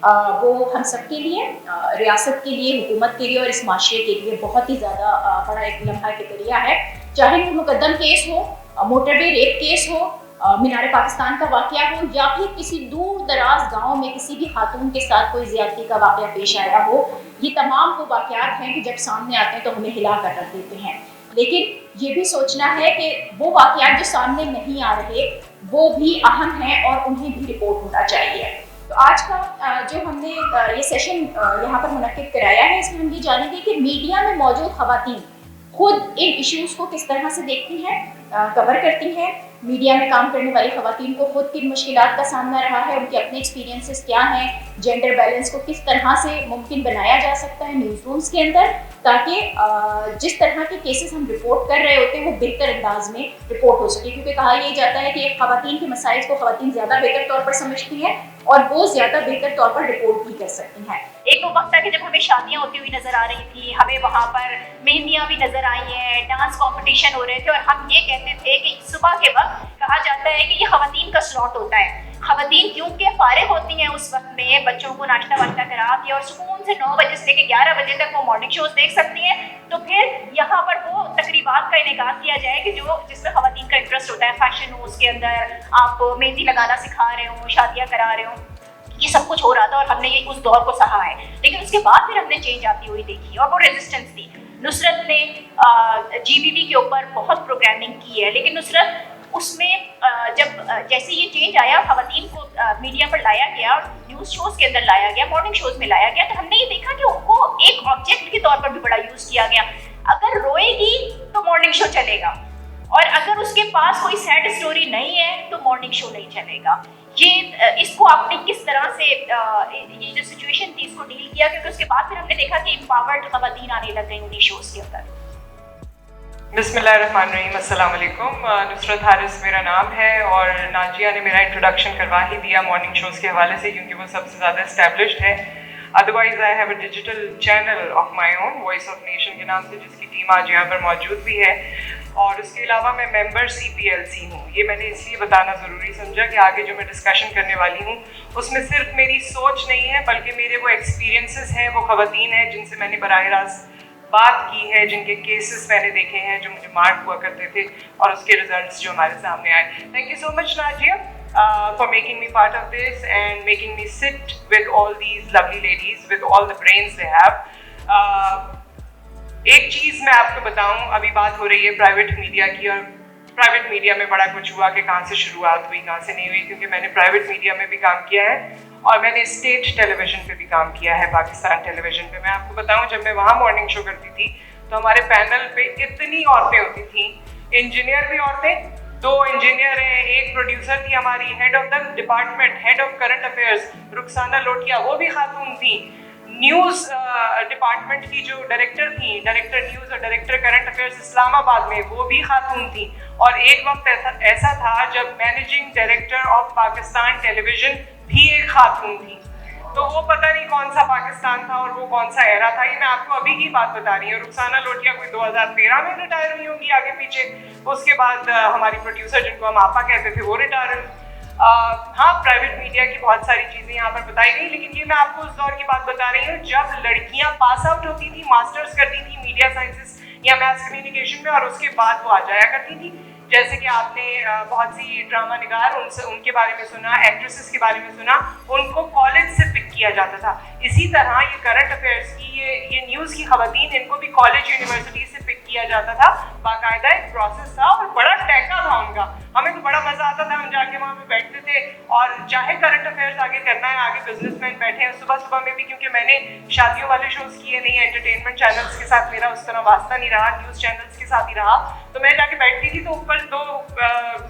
वो हम सब के लिए, रियासत के लिए, हुकूमत के लिए और इस माशरे के लिए बहुत ही ज़्यादा बड़ा एक लम्हा के दरिया है। चाहे वो मुकद्दम केस हो, मोटरवे रेप केस हो, मीनार पाकिस्तान का वाक़या हो, या फिर किसी दूर दराज गाँव में किसी भी खातून के साथ कोई ज़्यादती का वाक़या पेश आया हो, ये तमाम वो वाक़यात हैं कि जब सामने आते हैं तो हमें हिला कर रख देते हैं। लेकिन ये भी सोचना है कि वो वाक़यात जो सामने नहीं आ रहे वो भी अहम हैं और उन्हें भी रिपोर्ट होना चाहिए। तो आज का जो हमने ये सेशन यहाँ पर मुनक्किद कराया है, इसमें हम ये जानेंगे कि मीडिया में मौजूद ख़वातीन खुद इन इश्यूज़ को किस तरह से देखती हैं, कवर करती हैं। मीडिया में काम करने वाली ख़वातीन को खुद किन मुश्किलात का सामना रहा है, उनके अपने एक्सपीरियंसेस क्या हैं, जेंडर बैलेंस को किस तरह से मुमकिन बनाया जा सकता है न्यूज़ रूम्स के अंदर, ताकि जिस तरह के केसेस हम रिपोर्ट कर रहे होते हैं वो बेहतर अंदाज में रिपोर्ट हो सके। क्योंकि कहा यही जाता है कि ख़वातीन के मसाइल को ख़वातीन ज़्यादा बेहतर तौर पर समझती हैं और वो ज़्यादा बेहतर तौर पर रिपोर्ट भी कर सकती हैं। एक वो वक्त था कि जब हमें शादियाँ होती हुई नज़र आ रही थी, हमें वहाँ पर मेहंदियाँ भी नज़र आई हैं, डांस कॉम्पिटिशन हो रहे थे और हम ये कहते थे कि सुबह के वक्त कहा जाता है कि ये ख़वातीन का स्लॉट होता है। ख़वातीन क्योंकि फारिग होती हैं उस वक्त में, बच्चों को नाश्ता वाश्ता करा के और सुकून से 9 बजे से लेकर 11 बजे तक वो मॉर्निंग शोज देख सकती हैं। तो फिर यहाँ पर वो तकरीबात का इनेकाद किया जाए कि जो जिसमें ख़वातीन का इंटरेस्ट होता है, फैशन हो, उसके अंदर आप मेहंदी लगाना सिखा रहे हो, शादियाँ करा रहे हो, ये सब कुछ हो रहा था और हमने ये उस दौर को सहा है। लेकिन उसके बाद फिर हमने चेंज आती हुई देखी और वो रेजिस्टेंस थी। नुसरत ने GBV के ऊपर बहुत प्रोग्रामिंग की है, लेकिन नुसरत उसमें जब जैसे ये चेंज आया, ख़वातीन को मीडिया पर लाया गया और न्यूज़ शोज़ के अंदर लाया गया, मॉर्निंग शोज़ में लाया गया, तो हमने ये देखा कि उनको एक ऑब्जेक्ट के तौर पर भी बड़ा यूज़ किया गया। अगर रोएगी तो मॉर्निंग शो चलेगा और अगर उसके पास कोई सैड स्टोरी नहीं है तो मॉर्निंग शो नहीं चलेगा। ये इसको आपने किस तरह से ये जो सिचुएशन थी इसको डील किया? क्योंकि उसके बाद फिर हमने देखा कि एम्पावर्ड ख़वातीन आने लग गई उन्हीं शोज़ के अंदर। बिस्मिल्लाहिर्रहमानिर्रहीम, अस्सलाम वालेकुम। नुसरत हारिस मेरा नाम है और नाजिया ने मेरा इंट्रोडक्शन करवा ही दिया मॉर्निंग शोज़ के हवाले से, क्योंकि वो सबसे ज़्यादा इस्टेब्लिश्ड है। Otherwise I have a digital channel of my own, voice of nation के नाम से, जिसकी टीम आज यहाँ पर मौजूद भी है। और उसके अलावा मैं मेंबर CPLC हूँ। ये मैंने इसलिए बताना ज़रूरी समझा कि आगे जो मैं डिस्कशन करने वाली हूँ उसमें सिर्फ मेरी सोच नहीं है, बल्कि मेरे वो एक्सपीरियंसेस हैं, वो ख़वातीन हैं जिनसे मैंने बराह रास्त बात की है, जिनके केसेस मैंने देखे हैं जो मुझे मार्क हुआ करते थे और उसके रिजल्ट्स जो हमारे सामने आए। Thank you so much Nazia for making me part of this and making me sit with all these lovely ladies with all the brains they have. एक चीज़ मैं आपको बताऊं, अभी बात हो रही है प्राइवेट मीडिया की और प्राइवेट मीडिया में बड़ा कुछ हुआ कि कहाँ से शुरुआत हुई, कहाँ से नहीं हुई, क्योंकि मैंने प्राइवेट मीडिया में भी काम किया है और मैंने स्टेट टेलीविज़न पे भी काम किया है, पाकिस्तान टेलीविज़न पे। मैं आपको बताऊं, जब मैं वहाँ मॉर्निंग शो करती थी तो हमारे पैनल पे इतनी औरतें होती थी, इंजीनियर भी औरतें, 2 इंजीनियर हैं, एक प्रोड्यूसर थी हमारी, head of the department, head of current affairs Rukhsana Lotia, वो भी खातून थी। न्यूज़ डिपार्टमेंट की जो डायरेक्टर थी, डायरेक्टर न्यूज़ और डायरेक्टर करंट अफेयर्स इस्लामाबाद में, वो भी खातून थी। और एक वक्त ऐसा था जब managing director of Pakistan television भी एक खातून थी। तो वो पता नहीं कौन सा पाकिस्तान था और वो कौन सा एरा था। ये मैं आपको अभी की बात बता रही हूँ। रुखसाना लोटिया कोई 2013 में रिटायर हुई होंगी आगे पीछे। उसके बाद हमारी प्रोड्यूसर जिनको हम आपा कहते थे वो रिटायर हुई। हाँ, प्राइवेट मीडिया की बहुत सारी चीज़ें यहाँ पर बताई गई, लेकिन ये मैं आपको उस दौर की बात बता रही हूँ जब लड़कियाँ पास आउट होती थी, मास्टर्स करती थी मीडिया साइंसेस या मैथ कम्युनिकेशन में, और उसके बाद वो आ जाया करती थी। जैसे कि आपने बहुत सी ड्रामा निगार उनके बारे में सुना, एक्ट्रेसेस के बारे में सुना, उनको कॉलेज से पिक किया जाता था। इसी तरह ये करंट अफेयर्स की, ये न्यूज़ की ख़वातीन, इनको भी कॉलेज यूनिवर्सिटी से पिक किया जाता था। बाकायदा एक प्रोसेस था और बड़ा टैका था उनका। हमें तो बड़ा मज़ा आता था, हम जाके वहाँ पे बैठते थे और चाहे करंट अफेयर्स आगे करना है, आगे बिजनेसमैन बैठे हैं सुबह सुबह में भी, क्योंकि मैंने शादियों वाले शोज़ किए नहीं, एंटरटेनमेंट चैनल्स के साथ मेरा उस तरह वास्ता नहीं रहा, न्यूज़ चैनल्स के साथ ही रहा। तो मैं जाके बैठती थी तो ऊपर 2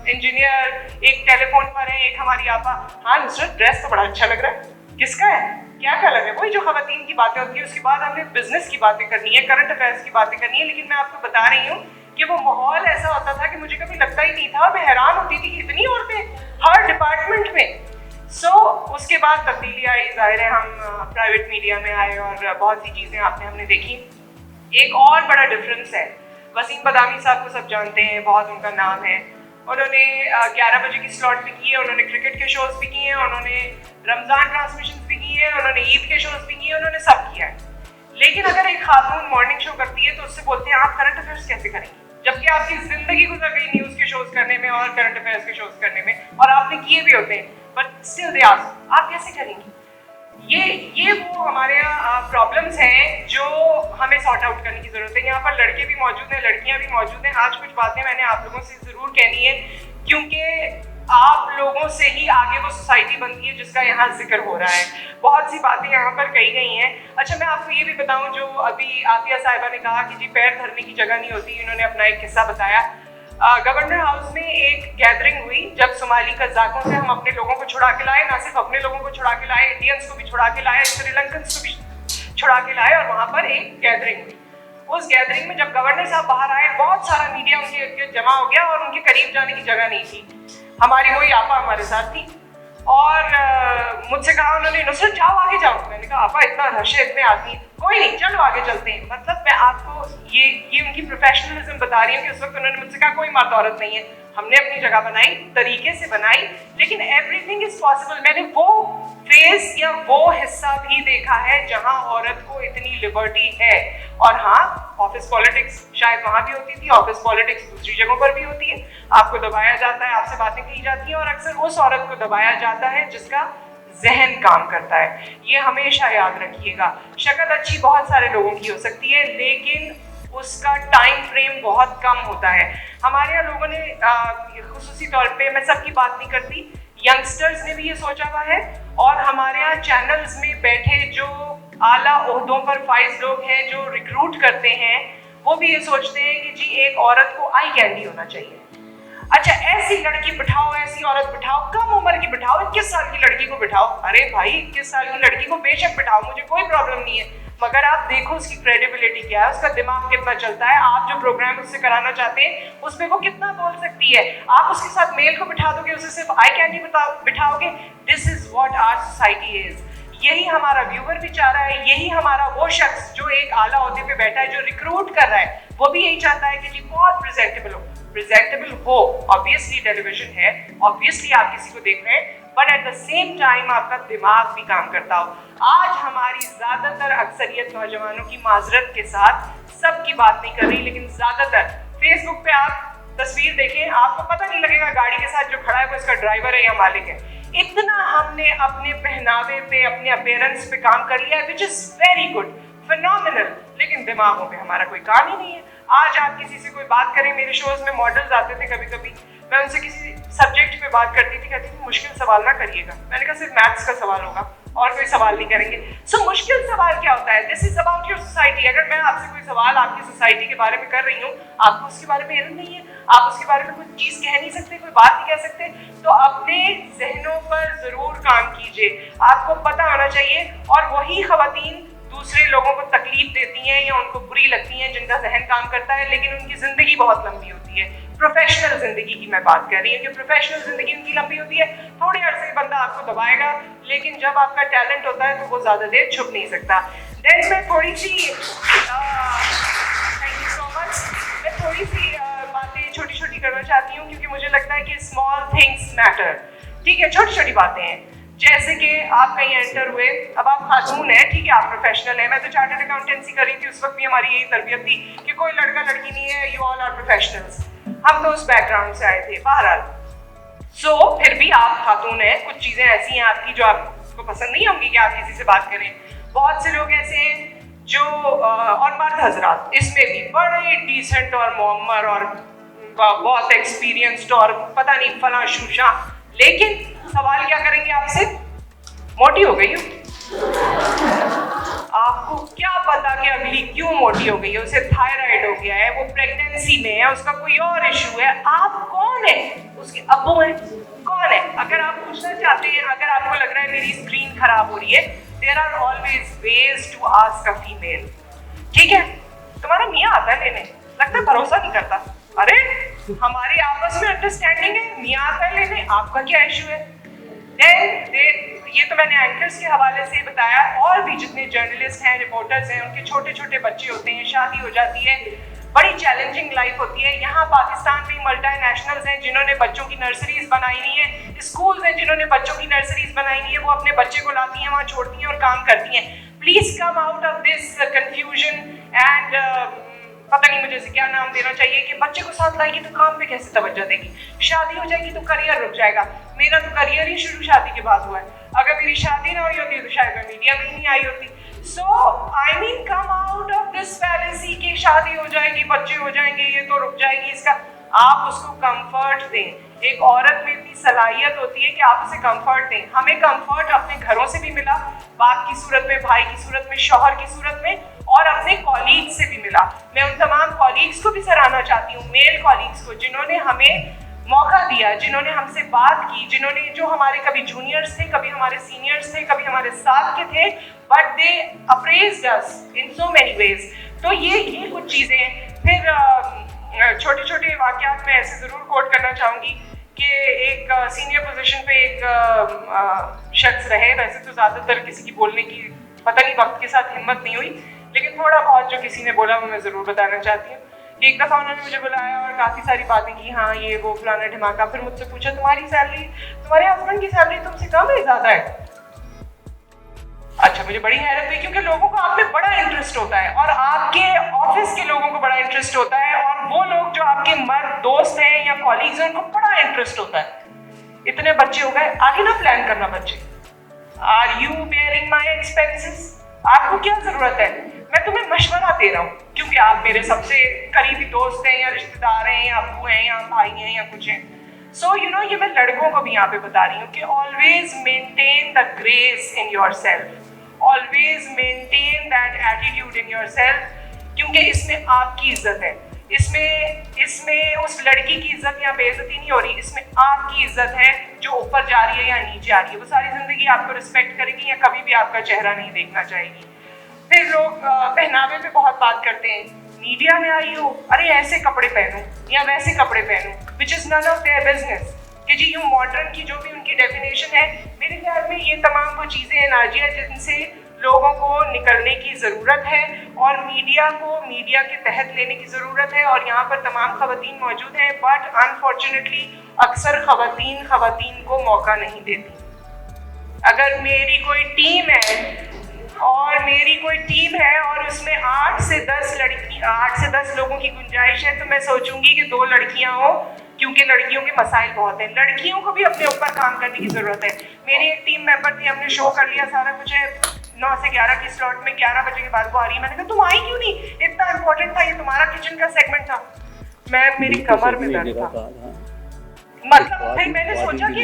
इंजीनियर, एक टेलीफोन पर है, एक हमारी आपा, हाँ नुसरत ड्रेस तो बड़ा अच्छा लग रहा है, किसका है, क्या कलर है, वही जो ख़वातीन की बातें होती है। उसके बाद हमने बिजनेस की बातें करनी है, करंट अफेयर्स की बातें करनी है। लेकिन मैं आपको बता रही हूँ कि वो माहौल ऐसा होता था कि मुझे कभी लगता ही नहीं था, मैं हैरान होती थी कि इतनी औरतें हर डिपार्टमेंट में। उसके बाद तब्दीली आई, ज़ाहिर है हम प्राइवेट मीडिया में आए और बहुत सी चीज़ें हमने देखी। एक और बड़ा डिफरेंस है, वसीम बदामी साहब को सब जानते हैं, बहुत उनका नाम है। उन्होंने 11 बजे की स्लॉट भी की है, उन्होंने क्रिकेट के शोज़ भी किए हैं, उन्होंने रमज़ान ट्रांसमिशन भी की है, उन्होंने ईद के शोज भी किए, उन्होंने सब किया है। लेकिन अगर एक खातून मॉर्निंग शो करती है तो उससे बोलते हैं आप करंट अफेयर्स कैसे करेंगी, जबकि आपकी जिंदगी गुजर गई न्यूज के शोज करने में और करंट अफेयर्स के शोज करने में, और आपने किए भी होते हैं, बट स्टिल दे आस्क आप कैसे करेंगी। ये वो हमारे यहाँ प्रॉब्लम्स हैं जो हमें सॉर्ट आउट करने की जरूरत है। यहाँ पर लड़के भी मौजूद हैं, लड़कियां भी मौजूद हैं। आज कुछ बातें मैंने आप लोगों से जरूर कहनी है, क्योंकि आप लोगों से ही आगे वो सोसाइटी बनती है जिसका यहाँ जिक्र हो रहा है। बहुत सी बातें यहाँ पर कही गई हैं। अच्छा, मैं आपको ये भी बताऊं, जो अभी आतिया साहिबा ने कहा कि जी पैर धरने की जगह नहीं होती, इन्होंने अपना एक किस्सा बताया। गवर्नर हाउस में एक गैदरिंग हुई जब सोमाली कज़ाकों से हम अपने लोगों को छुड़ा के लाए, ना सिर्फ अपने लोगों को छुड़ा के लाए, इंडियंस को भी छुड़ा के लाए, श्रीलंकन को भी छुड़ा के लाए, और वहाँ पर एक गैदरिंग हुई। उस गैदरिंग में जब गवर्नर साहब बाहर आए, बहुत सारा मीडिया उनके इर्द जमा हो गया और उनके करीब जाने की जगह नहीं थी। हमारी वही आपा हमारे साथ थी और मुझसे कहा उन्होंने, नुसरत जाओ आगे जाओ। मैंने कहा आपा इतना रश है, इतने आदमी, कोई नहीं चलो आगे चलते हैं। मतलब मैं आपको ये उनकी प्रोफेशनलिज्म बता रही हूँ कि उस वक्त उन्होंने मुझसे कहा कोई मर्द औरत नहीं है, हमने अपनी जगह बनाई, तरीके से बनाई, लेकिन एवरीथिंग इज पॉसिबल। मैंने वो फेस या वो हिस्सा भी देखा है जहां औरत को इतनी लिबर्टी है। और हाँ, ऑफिस पॉलिटिक्स शायद वहां भी होती थी, ऑफिस पॉलिटिक्स दूसरी जगहों पर भी होती है। आपको दबाया जाता है, आपसे बातें की जाती हैं, और अक्सर उस औरत को दबाया जाता है जिसका जहन काम करता है। ये हमेशा याद रखिएगा। शक्ल अच्छी बहुत सारे लोगों की हो सकती है, लेकिन उसका टाइम फ्रेम बहुत कम होता है। हमारे यहाँ लोगों ने खुसूसी तौर पे, मैं सबकी बात नहीं करती, यंगस्टर्स ने भी ये सोचा हुआ है, और हमारे यहाँ चैनल्स में बैठे जो आला ओहदों पर फाइज लोग हैं जो रिक्रूट करते हैं, वो भी ये सोचते हैं कि जी एक औरत को आई कैंडी होना चाहिए। अच्छा, ऐसी लड़की बिठाओ, ऐसी औरत बिठाओ, कम उम्र की बिठाओ, 21 साल की लड़की को बिठाओ। अरे भाई, 21 साल की लड़की को बेशक बिठाओ, मुझे कोई प्रॉब्लम नहीं है, मगर आप देखो उसकी क्रेडिबिलिटी क्या है, उसका दिमाग कितना चलता है, आप जो प्रोग्राम उससे कराना चाहते हैं उसमें वो कितना बोल सकती है। आप उसके साथ मेल को बिठा दोगे, उसे सिर्फ आई कैंडी बिठाओगे। This is what our society is. यही हमारा व्यूअर भी चाह रहा है, यही हमारा वो शख्स जो एक आला ओहदे पे बैठा है, जो रिक्रूट कर रहा है, वो भी यही चाहता है कि जी बहुत प्रेजेंटेबल हो। प्रेजेंटेबल हो, ऑब्वियसली टेलीविजन है, ऑब्वियसली आप किसी को देख रहे हैं, but at the same time आपका दिमाग भी काम करता हो। आज हमारी ज्यादातर अक्सरियत नौजवानों की, माजरत के साथ, सबकी बात नहीं कर रही, लेकिन ज्यादातर फेसबुक पे आप तस्वीर देखें, आपको पता नहीं लगेगा गाड़ी के साथ जो खड़ा है वो इसका ड्राइवर है या मालिक है। इतना हमने अपने पहनावे पे, अपने अपीयरेंस पे काम कर लिया है, which is very good, phenomenal, लेकिन दिमागों पे हमारा कोई काम ही नहीं है। आज आप किसी से कोई बात करें, मेरे शोज में मॉडल्स आते थे, कभी कभी मैं उनसे किसी सब्जेक्ट पे बात करती थी, कहती थी मुश्किल सवाल ना करिएगा। मैंने कहा सिर्फ मैथ्स का सवाल होगा और कोई सवाल नहीं करेंगे। सो मुश्किल सवाल क्या होता है? This is about your society. अगर मैं आपसे कोई सवाल आपकी सोसाइटी के बारे में कर रही हूँ, आपको उसके बारे में इल्म नहीं है, आप उसके बारे में कोई चीज कह नहीं सकते, कोई बात नहीं कह सकते, तो अपने जहनों पर जरूर काम कीजिए। आपको पता होना चाहिए, और वही खवातीन दूसरे लोगों को तकलीफ देती हैं या उनको बुरी लगती हैं जिनका जहन काम करता है, लेकिन उनकी जिंदगी बहुत लंबी होती है। प्रोफेशनल जिंदगी की मैं बात कर रही हूँ कि प्रोफेशनल जिंदगी उनकी लंबी होती है। थोड़े अरसे बंदा आपको दबाएगा, लेकिन जब आपका टैलेंट होता है तो वो ज्यादा देर छुप नहीं सकता। देन मैं थोड़ी सी थैंक यू सो मच, मैं थोड़ी सी बातें छोटी छोटी करना चाहती हूँ, क्योंकि मुझे लगता है कि स्मॉल थिंग्स मैटर। ठीक है, छोटी छोटी बातें हैं, जैसे कि आप कहीं एंटर हुए, अब आप खातून हैं, ठीक है, आप प्रोफेशनल हैं। मैं तो चार्टर्ड अकाउंटेंसी कर रही थी, उस वक्त भी हमारी यही तरबियत थी कि कोई लड़का लड़की नहीं है, यू ऑल आर प्रोफेशनल्स। हम तो उस बैकग्राउंड से आए थे। बहरहाल, सो फिर भी आप खातून हैं, कुछ चीज़ें ऐसी हैं आपकी जो आपको पसंद नहीं होंगी कि आप किसी से बात करें। बहुत से लोग ऐसे हैं जो और मर्द हजरात इसमें भी बड़े डिसेंट और मोहम्मर और बहुत एक्सपीरियंस्ड और पता नहीं फला शूशा, लेकिन सवाल क्या करेंगे आपसे? मोटी हो गई हो? आपको क्या पता कि अगली क्यों मोटी हो गई है? उसे थायराइड हो गया है, वो प्रेगनेंसी में है, उसका कोई और इशू है। आप कौन है? उसके अब्बू हैं? कौन है? अगर आप पूछना चाहते हैं, अगर आपको लग रहा है मेरी स्क्रीन खराब हो रही है, there are always ways to ask a female. ठीक है, तुम्हारा मियाँ आता है लेने, लगता है भरोसा नहीं करता। अरे हमारी आपस में अंडरस्टैंडिंग है, मियाँ आता है लेने, आपका क्या इशू है? ये तो मैंने एंकर्स के हवाले से बताया, और भी जितने जर्नलिस्ट हैं, रिपोर्टर्स हैं, उनके छोटे छोटे बच्चे होते हैं, शादी हो जाती है, बड़ी चैलेंजिंग लाइफ होती है। यहाँ पाकिस्तान में मल्टीनेशनल्स हैं जिन्होंने बच्चों की नर्सरीज बनाई हुई हैं, स्कूल्स हैं जिन्होंने बच्चों की नर्सरीज बनाई हुई है, वो अपने बच्चे को लाती हैं, वहाँ छोड़ती हैं और काम करती हैं। Please come out of this confusion and पता नहीं मुझे क्या नाम देना चाहिए कि बच्चे को साथ लाएगी तो काम पे कैसे तवज्जो देगी, शादी हो जाएगी तो करियर रुक जाएगा। मेरा तो करियर ही शुरू शादी के बाद हुआ है। अगर मेरी शादी ना हुई होती तो शायद मैं मीडिया में ही नहीं आई होती। So I mean come out of this fallacy कि शादी हो जाएगी, बच्चे हो जाएंगे, ये तो रुक जाएगी। इसका आप उसको कंफर्ट दें। एक औरत में इतनी सलाहियत होती है कि आप उसे कंफर्ट दें। हमें कंफर्ट अपने घरों से भी मिला, बाप की सूरत में, भाई की सूरत में, शौहर की सूरत में, और अपने कॉलीग्स से भी मिला। मैं उन तमाम कॉलीग्स को भी सराहना चाहती हूँ, मेल कॉलीग्स को, जिन्होंने हमें मौका दिया, जिन्होंने हमसे बात की, जिन्होंने जो हमारे कभी जूनियर्स थे, कभी हमारे सीनियर्स थे, कभी हमारे साथ के थे, but they appraised us in so many ways. तो ये कुछ चीज़ें हैं। फिर छोटे छोटे वाक़यात मैं ऐसे ज़रूर कोट करना चाहूँगी कि एक सीनियर पोजीशन पे एक शख्स रहे। वैसे तो ज़्यादातर किसी की बोलने की पता नहीं वक्त के साथ हिम्मत नहीं हुई, लेकिन थोड़ा बहुत जो किसी ने बोला वो मैं ज़रूर बताना चाहती हूँ। एक दफ़ा उन्होंने मुझे बुलाया और काफ़ी सारी बातें की, हाँ ये वो फलाना ढिमाका। फिर मुझसे पूछा तुम्हारी सैलरी, तुम्हारे हस्बैंड की सैलरी तुमसे कम है ज़्यादा है? अच्छा, मुझे बड़ी हैरत हुई क्योंकि लोगों को आप में बड़ा इंटरेस्ट होता है और आपके ऑफिस के लोगों को बड़ा इंटरेस्ट होता है, और वो लोग जो आपके मर्द दोस्त हैं या कॉलीग्स हैं उनको बड़ा इंटरेस्ट होता है। इतने बच्चे हो गए, आगे ना प्लान करना बच्चे। Are you bearing my expenses? आपको क्या जरूरत है? मैं तुम्हें मशवरा दे रहा हूँ क्योंकि आप मेरे सबसे करीबी दोस्त हैं या रिश्तेदार हैं या अबू हैं या भाई हैं या कुछ हैं। सो यू नो, ये मैं लड़कों को भी यहाँ पे बता रही हूँ कि always maintain the grace in your self, always maintain that attitude in your self, क्योंकि इसमें आपकी इज्जत है। इसमें उस लड़की की इज्जत या बेइज्जती नहीं हो रही, इसमें आपकी इज्जत है जो ऊपर जा रही है या नीचे आ रही है। वो सारी जिंदगी आपको रिस्पेक्ट करेगी या कभी भी आपका चेहरा नहीं देखना चाहेगी। फिर लोग पहनावे पे बहुत बात करते हैं, मीडिया में आई हो, अरे ऐसे कपड़े पहनो या वैसे कपड़े पहनो, which is none of their business. कि जी यूँ मॉडर्न की जो भी उनकी डेफिनेशन है, मेरे ख्याल में ये तमाम वो चीज़ें हैं नाजिया जिनसे लोगों को निकलने की ज़रूरत है और मीडिया को मीडिया के तहत लेने की ज़रूरत है। और यहाँ पर तमाम ख़वातीन मौजूद हैं, बट अनफॉर्चुनेटली अक्सर ख़वातीन को मौका नहीं देती। अगर मेरी कोई टीम है और उसमें 8 से 10 लोगों की गुंजाइश है, तो मैं सोचूंगी कि 2 लड़कियां हो, क्योंकि लड़कियों के मसाइल बहुत हैं। लड़कियों को भी अपने ऊपर काम करने की ज़रूरत है। मेरी एक टीम मेंबर थी, हमने शो कर लिया, सारा कुछ है, 9 से 11 की स्लॉट में, 11 बजे के बाद वो आ रही है। मैंने कहा तुम आई क्यों नहीं, इतना इंपॉर्टेंट था, ये तुम्हारा किचन का सेगमेंट था। मेरी कमर में दर्द था, मतलब फिर मैंने सोचा कि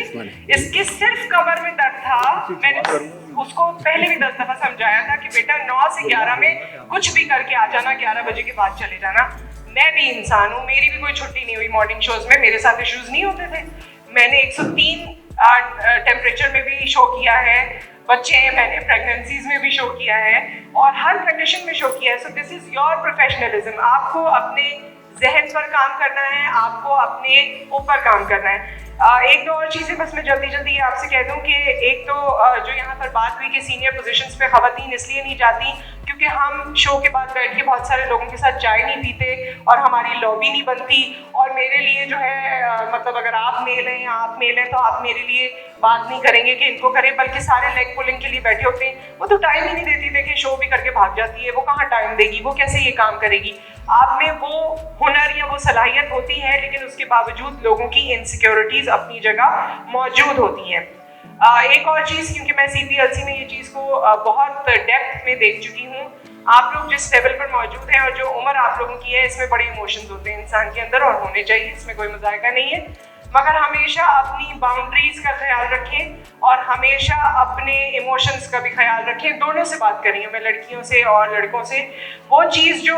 इसके सिर्फ कमर में दर्द था। मैंने उसको पहले भी 10 दफा समझाया था कि बेटा 9 से 11 में कुछ भी करके आ जाना, 11 बजे के बाद चले जाना। मैं भी इंसान हूँ, मेरी भी कोई छुट्टी नहीं हुई मॉर्निंग शोज में, मेरे साथ इश्यूज नहीं होते थे। मैंने 103 टेम्परेचर में भी शो किया है, बच्चे हैं, मैंने प्रेगनेंसीज में भी शो किया है और हर कंडीशन में शो किया है। So this is your professionalism. आपको अपने जहन पर काम करना है, आपको अपने ऊपर काम करना है। एक दो और चीज़ें बस मैं जल्दी आपसे कह दूं कि एक तो जो यहाँ पर बात हुई कि सीनियर पोजीशंस पे ख़वातीन इसलिए नहीं जाती क्योंकि हम शो के बाद बैठ के बहुत सारे लोगों के साथ चाय नहीं पीते और हमारी लॉबी नहीं बनती। और मेरे लिए जो है मतलब अगर आप मेल हैं तो आप मेरे लिए बात नहीं करेंगे कि इनको करें, बल्कि सारे लेग पुलिंग के लिए बैठे होते हैं। वो तो टाइम ही नहीं देती, देखिए शो भी करके भाग जाती है, वो कहाँ टाइम देगी, वो कैसे ये काम करेगी। आप में वो हुनर या वो सलाहियत होती है, लेकिन उसके बावजूद लोगों की इनसिक्योरिटीज़ अपनी जगह मौजूद होती हैं। एक और चीज़, क्योंकि मैं CPLC में ये चीज़ को बहुत डेप्थ में देख चुकी हूँ, आप लोग जिस लेवल पर मौजूद हैं और जो उम्र आप लोगों की है, इसमें बड़े इमोशंस होते हैं इंसान के अंदर और होने चाहिए, इसमें कोई मजायका नहीं है। मगर हमेशा अपनी बाउंड्रीज का ख्याल रखें और हमेशा अपने इमोशंस का भी ख्याल रखें। दोनों से बात कर रही हूँ मैं, लड़कियों से और लड़कों से। वो चीज़ जो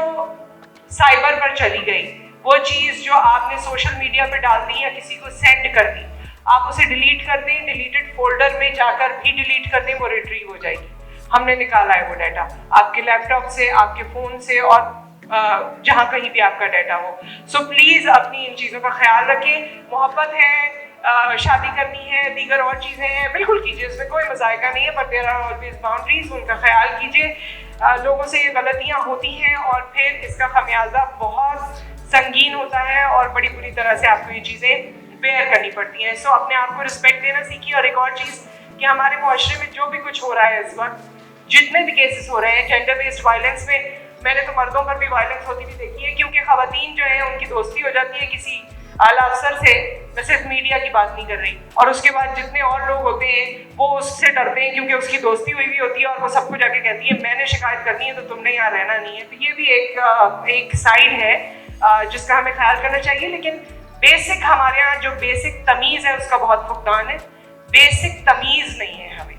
साइबर पर चली गई, वो चीज़ जो आपने सोशल मीडिया पर डाल दी या किसी को सेंड कर दी, आप उसे डिलीट कर दें, डिलीटेड फोल्डर में जाकर भी डिलीट कर दें, वो रिट्रीव हो जाएगी। हमने निकाला है वो डाटा आपके लैपटॉप से, आपके फ़ोन से और जहाँ कहीं भी आपका डाटा हो। सो प्लीज़ अपनी इन चीज़ों का ख्याल रखें। मोहब्बत है, शादी करनी है, दीगर और चीज़ें हैं, बिल्कुल कीजिए, उसमें कोई मजायका नहीं है, पर देयर आर ऑलवेज बाउंड्रीज, उनका ख्याल कीजिए। लोगों से ये गलतियाँ होती हैं और फिर इसका खमियाजा बहुत संगीन होता है और बड़ी बुरी तरह से आपको ये चीज़ें बेयर करनी पड़ती हैं। सो अपने आप को रिस्पेक्ट देना सीखिए। और एक और चीज़ कि हमारे मुआशरे में जो भी कुछ हो रहा है इस वक्त, जितने भी केसेस हो रहे हैं जेंडर बेस्ड वायलेंस में, मैंने तो मर्दों पर भी वायलेंस होती भी देखी है, क्योंकि खवातीन जो है उनकी दोस्ती हो जाती है किसी आला अफसर से। मैं सिर्फ मीडिया की बात नहीं कर रही, और उसके बाद जितने और लोग होते हैं वो उससे डरते हैं क्योंकि उसकी दोस्ती हुई भी होती है, और वो सबको जाके कहती है मैंने शिकायत करनी है तो तुमने यहाँ रहना नहीं है। तो ये भी एक साइड है जिसका हमें ख्याल करना चाहिए। लेकिन बेसिक हमारे यहाँ जो बेसिक तमीज़ है उसका बहुत फुकदान है। बेसिक तमीज़ नहीं है हमें,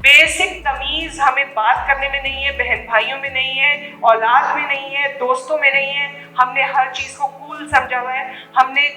बेसिक तमीज़ हमें बात करने में नहीं है, बहन भाइयों में नहीं है, औलाद में नहीं है, दोस्तों में नहीं है। हमने हर चीज़ को कूल समझा हुआ है, हमने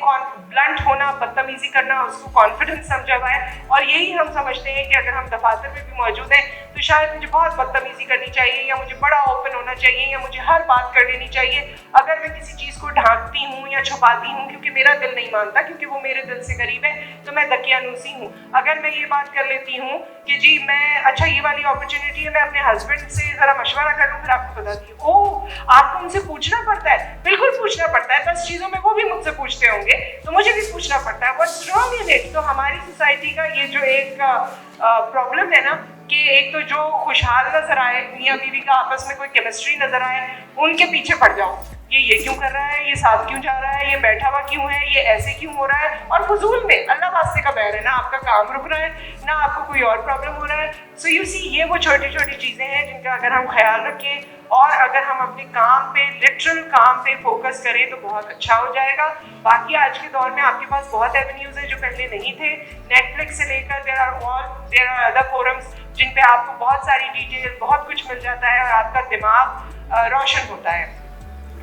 ब्लंट होना, बदतमीज़ी करना उसको कॉन्फिडेंस समझा हुआ है। और यही हम समझते हैं कि अगर हम दफातर में भी मौजूद हैं तो शायद मुझे बहुत बदतमीज़ी करनी चाहिए, या मुझे बड़ा ओपन होना चाहिए, या मुझे हर बात कर लेनी चाहिए। अगर मैं किसी चीज़ को ढांकती हूँ या छुपाती हूँ क्योंकि मेरा दिल नहीं मानता, क्योंकि वो मेरे दिल से करीब है, तो मैं दकियानूसी हूँ। अगर मैं ये बात कर लेती हूँ कि जी मैं अच्छा ये वाली अपॉर्चुनिटी है, मैं अपने हस्बैंड से ज़रा मशवरा कर लूँ, फिर आपको बताती हूँ। ओह आपको उनसे पूछना पड़ता है? बिल्कुल पूछना पड़ता है, 10 चीज़ों में वो भी मुझसे पूछते होंगे तो मुझे भी पूछना पड़ता है। What's wrong in it? तो हमारी सोसाइटी का ये जो एक प्रॉब्लम है ना, कि एक तो जो खुशहाल नजर आए, मियाँ बीवी का आपस में कोई केमिस्ट्री नजर आए, उनके पीछे पड़ जाओ। ये क्यों कर रहा है, ये साथ क्यों जा रहा है, ये बैठा हुआ क्यों है, ये ऐसे क्यों हो रहा है, और फजूल में अल्लाह वास्ते का बैर है ना, आपका काम रुक रहा है ना आपको कोई और प्रॉब्लम हो रहा है। सो यू सी ये वो छोटी छोटी चीज़ें हैं जिनका अगर हम ख्याल रखें और अगर हम अपने काम पे, लिटरल काम पे फोकस करें तो बहुत अच्छा हो जाएगा। बाकी आज के दौर में आपके पास बहुत एवेन्यूज़ हैं जो पहले नहीं थे। नेटफ्लिक्स से लेकर देयर आर अदर फोरम्स जिन पे आपको बहुत सारी डिटेल, बहुत कुछ मिल जाता है और आपका दिमाग रोशन होता है।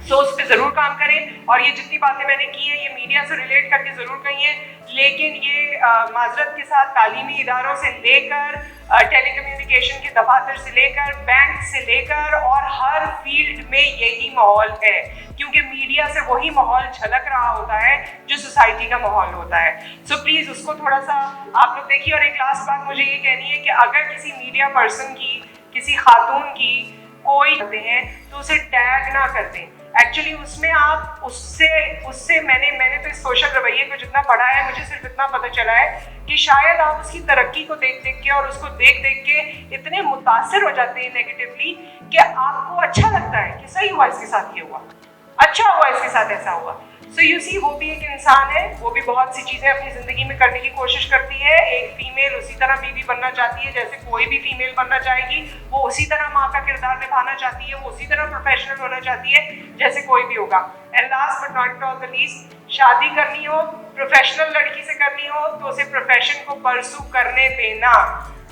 सो उस पर ज़रूर काम करें। और ये जितनी बातें मैंने की हैं ये मीडिया से रिलेट करके ज़रूर कही हैं, लेकिन ये माजरत के साथ तालीमी इदारों से लेकर, टेलीकम्युनिकेशन के दफातर से लेकर, बैंक से लेकर, और हर फील्ड में यही माहौल है, क्योंकि मीडिया से वही माहौल झलक रहा होता है जो सोसाइटी का माहौल होता है। सो प्लीज़ उसको थोड़ा सा आप लोग देखिए। और एक लास्ट बात मुझे ये कहनी है कि अगर किसी मीडिया पर्सन की, किसी खातून की कोई करते हैं तो उसे टैग ना कर दें। एक्चुअली उसमें आप उससे मैंने तो इस सोशल रवैये को जितना पढ़ा है, मुझे सिर्फ इतना पता चला है कि शायद आप उसकी तरक्की को देख देख के और उसको देख देख के इतने मुतासिर हो जाते हैं नेगेटिवली कि आपको अच्छा लगता है कि सही हुआ इसके साथ, ये हुआ, अच्छा हुआ इसके साथ, ऐसा हुआ। सो यू सी वो भी एक इंसान है, वो भी बहुत सी चीज़ें अपनी ज़िंदगी में करने की कोशिश करती है। एक फीमेल उसी तरह बीवी बनना चाहती है जैसे कोई भी फीमेल बनना चाहेगी, वो उसी तरह माँ का किरदार निभाना चाहती है, वो उसी तरह प्रोफेशनल होना चाहती है जैसे कोई भी होगा। And last but not the least, शादी करनी हो, प्रोफेशनल लड़की से करनी हो तो उसे प्रोफेशन को परसू करने देना,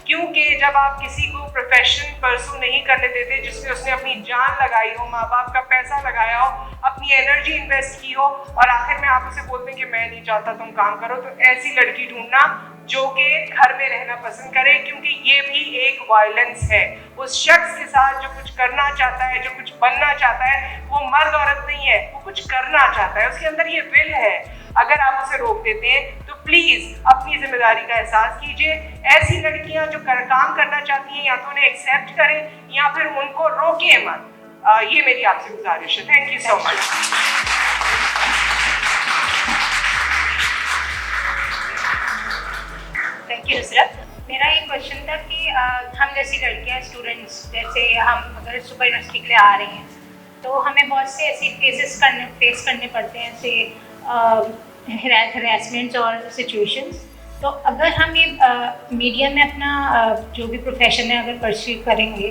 क्योंकि जब आप किसी को प्रोफेशन परसू नहीं करने देते जिसमें उसने अपनी जान लगाई हो, माँ बाप का पैसा लगाया हो, अपनी एनर्जी इन्वेस्ट की हो, और आखिर में आप उसे बोलते हैं कि मैं नहीं चाहता तुम काम करो, तो ऐसी लड़की ढूंढना जो कि घर में रहना पसंद करे, क्योंकि ये भी एक वायलेंस है। उस शख्स के साथ जो कुछ करना चाहता है, जो कुछ बनना चाहता है, वो मर्द औरत नहीं है, वो कुछ करना चाहता है, उसके अंदर ये विल है। अगर आप उसे रोक देते हैं तो प्लीज़ अपनी जिम्मेदारी का एहसास कीजिए। ऐसी लड़कियां जो काम करना चाहती हैं या तो उन्हें एक्सेप्ट करें या फिर उनको रोकें मत। ये मेरी आपसे गुजारिश है। Thank you so much. Thank you Nusrat. मेरा एक क्वेश्चन था कि हम जैसी लड़कियां, स्टूडेंट्स, जैसे हम अगर सुपर यूनिवर्सिटी के लिए आ रही हैं तो हमें बहुत से ऐसे फेस करने पड़ते हैं, ऐसे हरासमेंट्स और सिचुएशंस। तो अगर हम ये मीडिया में अपना जो भी प्रोफेशन है अगर परस्यू करेंगे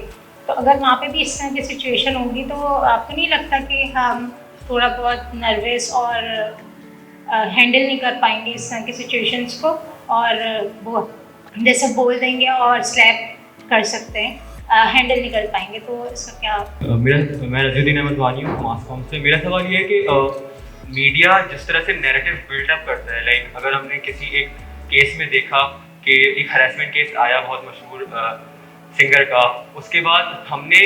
तो अगर वहाँ पे भी इस तरह की सिचुएशन होगी तो आपको नहीं लगता कि हम थोड़ा बहुत नर्वस और हैंडल नहीं कर पाएंगे इस तरह की सिचुएशंस को, और वो जैसे बोल देंगे और स्लैप कर सकते हैं, हैंडल नहीं कर पाएंगे? तो इसका क्या? मैं रजुद्दीन अहमद वानी हूँ मास कॉम से। मेरा सवाल ये है कि मीडिया जिस तरह से नैरेटिव बिल्डअप करता है, लाइक अगर हमने किसी एक केस में देखा कि एक हरासमेंट केस आया बहुत मशहूर सिंगर का, उसके बाद हमने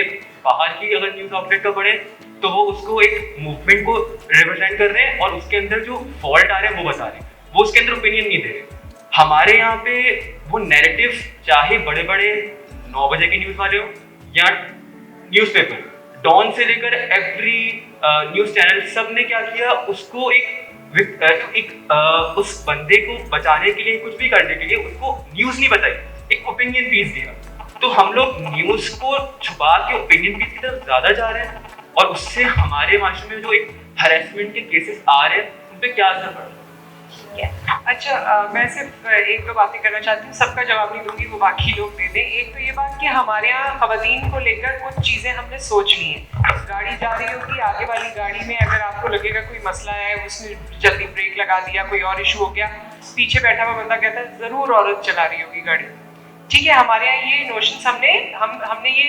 बाहर की अगर न्यूज़ आउटलेट का पढ़े तो वो उसको एक मूवमेंट को रिप्रेजेंट कर रहे हैं और उसके अंदर जो फॉल्ट आ रहे हैं वो बता रहे हैं, वो उसके अंदर ओपिनियन नहीं दे रहे। हमारे यहाँ पे वो नैरेटिव चाहे बड़े बड़े 9 बजे के न्यूज़ वाले हो या न्यूज़पेपर, डॉन से लेकर एवरी न्यूज़ चैनल सब ने क्या किया, उसको उस बंदे को बचाने के लिए, कुछ भी करने के लिए उसको न्यूज़ नहीं बताई, एक ओपिनियन पीस दिया। तो हम लोग न्यूज़ को छुपा के ओपिनियन पीस की तरफ ज़्यादा जा रहे हैं, और उससे हमारे माशरे में जो एक हरेसमेंट के केसेस आ रहे हैं उन पर क्या असर पड़ रहा है। अच्छा, मैं सिर्फ एक दो बातें करना चाहती हूँ, सबका जवाब नहीं दूंगी, वो बाकी लोग दे दें। एक तो ये बात कि हमारे यहाँ ख़वातीन को लेकर कुछ चीज़ें हमने सोच ली हैं। गाड़ी जा रही होगी, आगे वाली गाड़ी में अगर आपको लगेगा कोई मसला है, उसने जल्दी ब्रेक लगा दिया, कोई और इशू हो गया, पीछे बैठा हुआ बंदा कहता है ज़रूर औरत चला रही होगी गाड़ी। ठीक है, हमारे यहाँ ये नोशंस हमने ये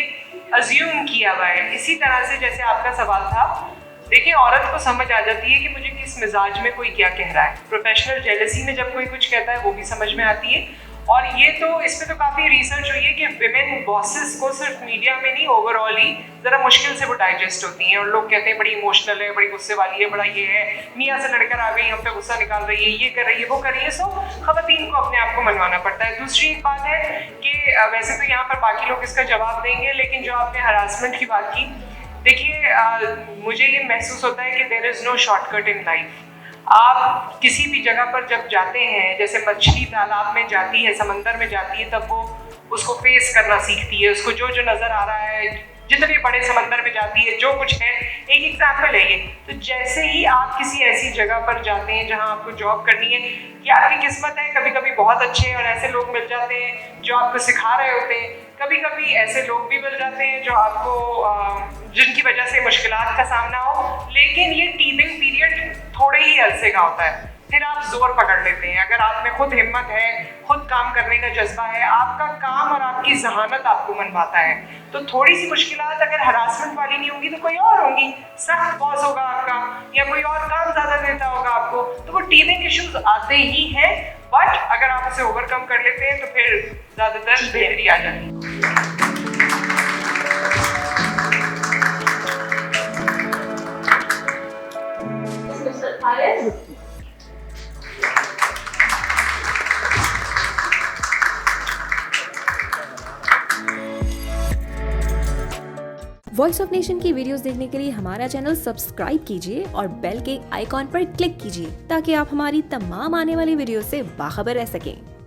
अज्यूम किया हुआ है। इसी तरह से जैसे आपका सवाल था, देखिए औरत को समझ आ जाती है कि मुझे किस मिजाज में कोई क्या कह रहा है। प्रोफेशनल जेलसी में जब कोई कुछ कहता है वो भी समझ में आती है। और ये तो इस पे तो काफ़ी रिसर्च हुई है कि विमेन बॉसेस को सिर्फ मीडिया में नहीं, ओवरऑल ही ज़रा मुश्किल से वो डाइजेस्ट होती हैं। और लोग कहते हैं बड़ी इमोशनल है, बड़ी गुस्से वाली है, बड़ा ये है, मियाँ से लड़कर आ गई, हम पे गुस्सा निकाल रही है, ये कर रही है, वो कर रही है। सो ख़वातीन को अपने आप को मनवाना पड़ता है। दूसरी एक बात है कि वैसे तो यहाँ पर बाकी लोग इसका जवाब देंगे, लेकिन जो आपने हरासमेंट की बात की, देखिए मुझे ये महसूस होता है कि there is no shortcut in life. आप किसी भी जगह पर जब जाते हैं, जैसे मछली तालाब में जाती है, समंदर में जाती है, तब वो उसको फेस करना सीखती है। उसको जो जो नज़र आ रहा है, जितने बड़े समंदर में जाती है, जो कुछ है, एक एग्जाम्पल है ये। तो जैसे ही आप किसी ऐसी जगह पर जाते हैं जहाँ आपको जॉब करनी है, या आपकी किस्मत है, कभी कभी बहुत अच्छे और ऐसे लोग मिल जाते हैं जो आपको सिखा रहे होते हैं, कभी कभी ऐसे लोग भी मिल जाते हैं जो आपको जिनकी वजह से मुश्किलात का सामना हो। लेकिन ये टीदिंग पीरियड थोड़े ही अरसे का होता है, फिर आप जोर पकड़ लेते हैं। अगर आप में खुद हिम्मत है, खुद काम करने का जज्बा है, आपका काम और आपकी जहानत आपको मनवाता है, तो थोड़ी सी मुश्किलात अगर हरासमेंट वाली नहीं होंगी तो कोई और होंगी। सख्त बॉस होगा आपका, या कोई और काम ज़्यादा देता होगा आपको, तो वो टीदिंग इश्यूज आते ही हैं। बट अगर आप उसे ओवरकम कर लेते हैं तो फिर ज़्यादातर बेहतरी आ जाती है। वॉइस ऑफ नेशन की वीडियोस देखने के लिए हमारा चैनल सब्सक्राइब कीजिए और बेल के आइकॉन पर क्लिक कीजिए ताकि आप हमारी तमाम आने वाली वीडियो से बाखबर रह सकें।